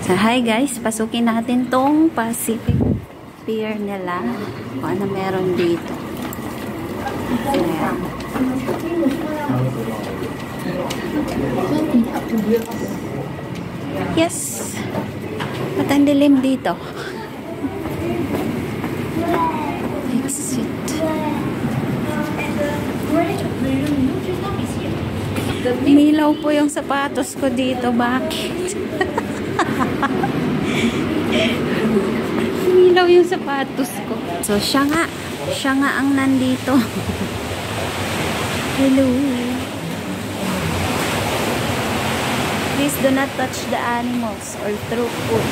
So, hi guys, pasukin natin tong Pacific Pier nila. Kung ano meron dito. Ayan. Yes! Ba't ang dilim dito? Exit. Umilaw po yung sapatos ko dito. Bakit? Umilaw yung sapatos ko. So, siya nga ang nandito. Hello. Please do not touch the animals or throw food.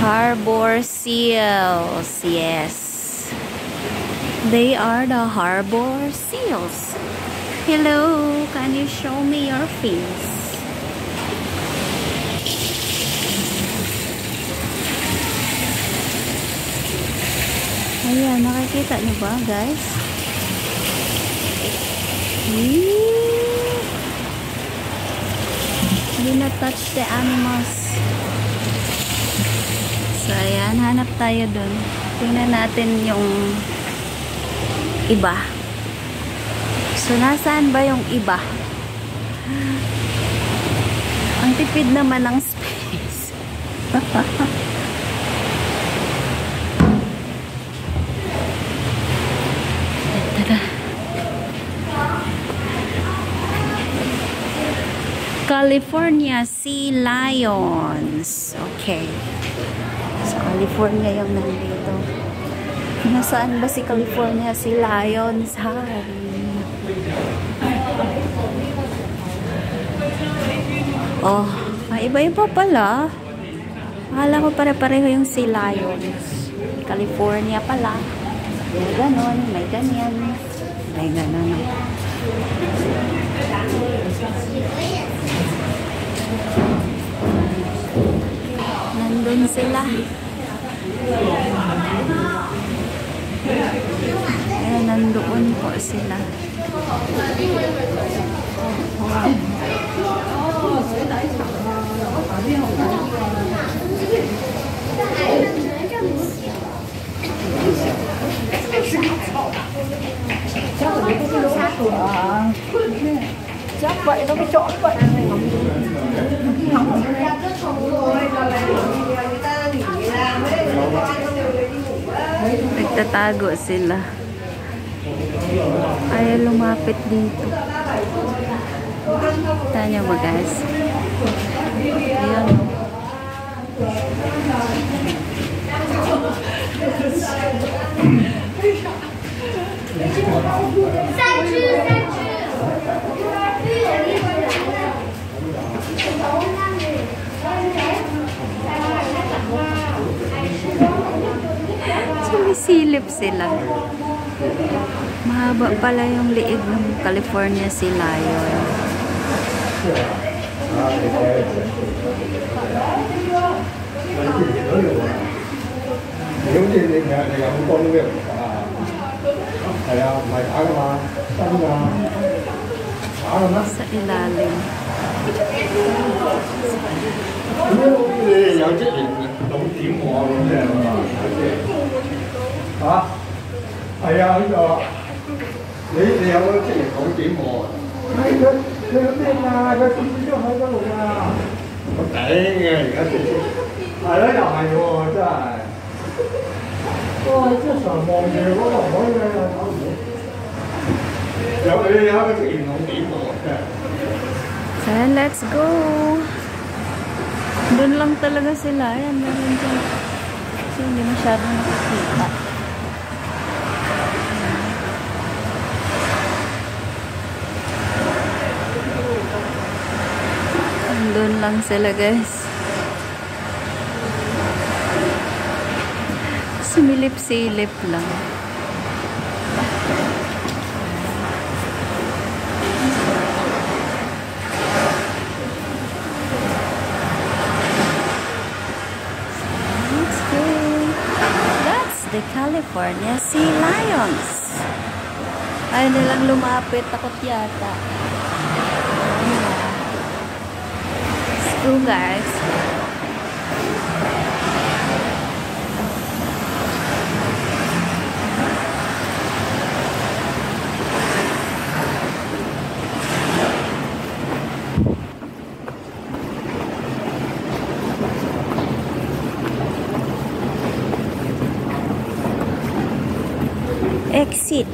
Harbor seals. Yes. They are the harbor seals. Hello. Can you show me your face? Ayan, nakikita niyo ba, guys? Do not touch the animals. So, ayan, hanap tayo dun. Tingnan natin yung iba. So, nasaan ba yung iba? Ang tipid naman ng space. California Sea Lions. Okay. So, California yung nandito. Nasaan ba si California Sea Lions? Hi. Oh, iba-iba pala. Akala ko pare-pareho yung Sea Lions. California pala. May ganon, may ganyan. May ganon. Nandun sila. Ayan, nandoon po sila. Wow. Chắc vậy nó mới chọn vậy. Nagtatago sila. Ayaw lumapit dito. Kita nyo ba, guys? Ayan. Sumisilip sila. Mahaba pala yung liig ng California Sea Lion. Sa ilalim. So, let's go. Doon lang talaga sila. Ayan, meron dyan. Kasi hindi masyadong nakikita. Doon lang sila, guys. Sumilip-silip lang. The California Sea Lions. Ayaw nilang lumapit. Takot yata. Let's go, guys. Exit.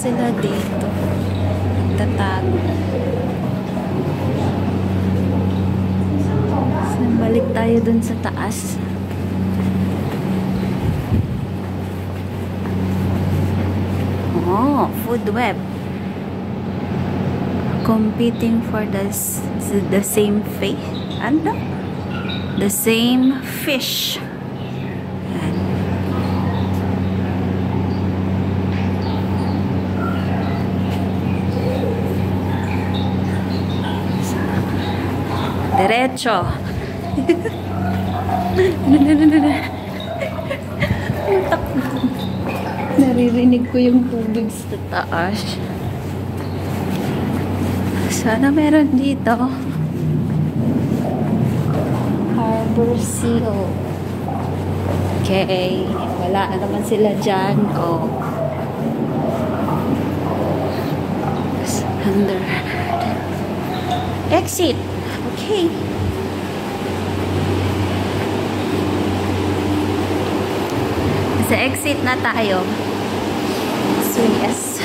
Sila dito tatago. So, balik tayo dun sa taas. Oh, food web competing for the same fish. Ano? The same fish. Diretso. Naririnig ko yung tubig sa taas. Sana meron dito. Harbor Seal. Okay. Wala naman sila dyan. Oh. Under. Exit. Okay. Sa exit na tayo. So, yes.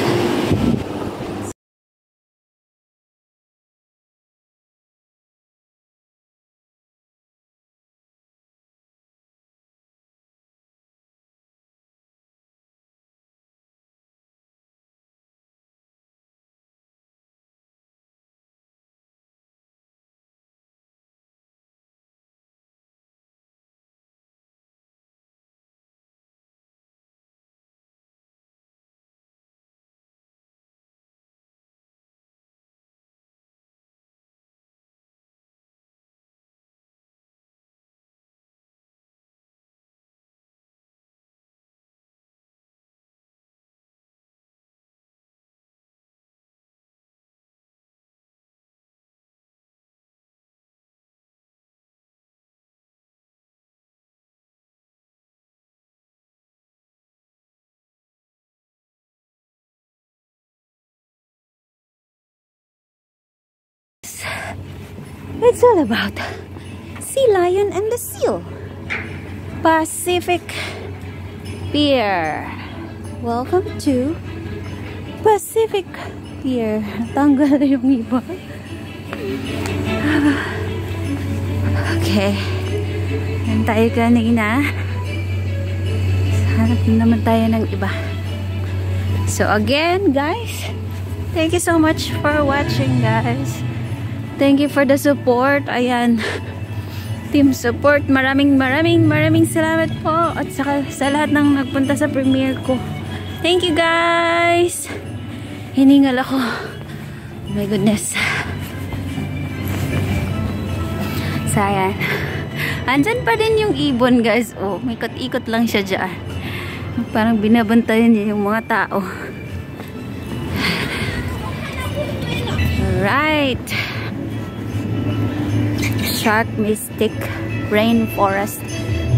It's all about sea lion and the seal. Pacific Pier. Welcome to Pacific Pier. Tanggal na yung iba. Okay. Yan tayo kanina. Hanap naman tayo ng iba. So again, guys, thank you so much for watching, guys. Thank you for the support. Ayan. Team support. Maraming salamat po. At saka sa lahat ng nagpunta sa premiere ko. Thank you, guys. Hiningal ako. Oh my goodness. So, ayan. Andyan pa din yung ibon, guys. Oh, may ikot-ikot lang siya dyan. Parang binabantayan niya yung mga tao. Alright. Shark Mystic Rainforest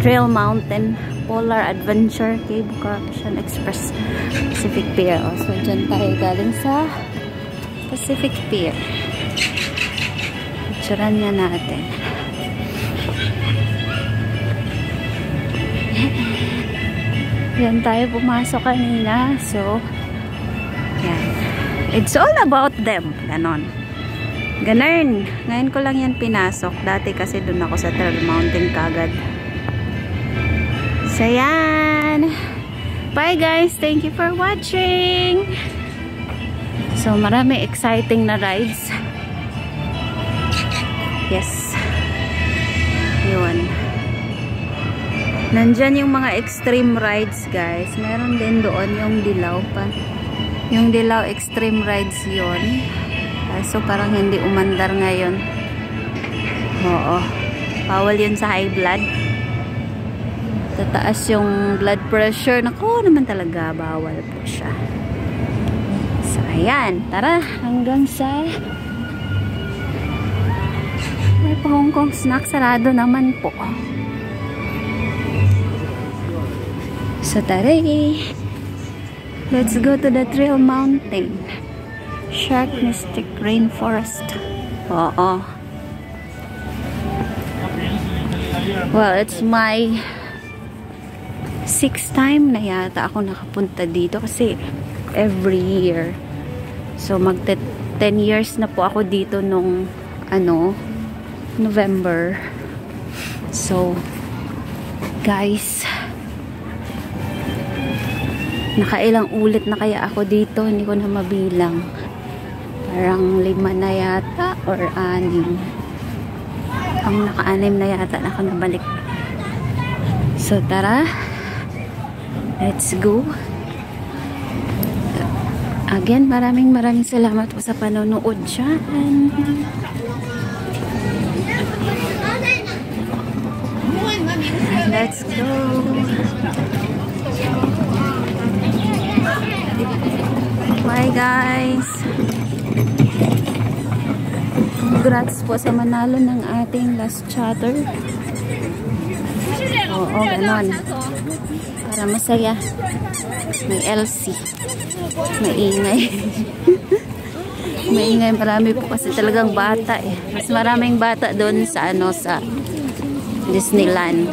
Trail Mountain Polar Adventure Cable Car Ocean Express Pacific Pier. So dyan tayo galing sa Pacific Pier. Picturean nga natin. Yan tayo pumasok kanina. So yan. It's all about them. Ganon. Ganun. Ngayon ko lang yan pinasok. Dati kasi dun ako sa Trail Mountain kagad. So, yan. Bye, guys. Thank you for watching. So, marami exciting na rides. Yes. Yun. Nandyan yung mga extreme rides, guys. Meron din doon yung Dilaw pa. Yung Dilaw extreme rides yun. So, parang hindi umandar ngayon. Oo. Bawal yun sa high blood. Tataas yung blood pressure. Naku, naman talaga. Bawal po siya. So, ayan. Tara. Hanggang sa may pa Hong Kong snack. Sarado naman po. So, tara. Let's go to the Trail Mountain. Shark Mystic Rainforest. Oo. Well, it's my 6th time na yata ako nakapunta dito kasi every year. So, 10 years na po ako dito nung November. So, guys, nakailang ulit na kaya ako dito, hindi ko na mabilang. Parang 5 na yata or 6. Ang naka-6 na yata na ako nabalik. So, tara. Let's go. Again, maraming salamat po sa panonood dyan. Let's go. Bye, guys. Congrats po sa manalo ng ating last chatter. Oo, ganon. Para masaya. May LC. Maingay. Maingay. Marami po kasi talagang bata eh. Mas maraming bata doon sa sa Disneyland.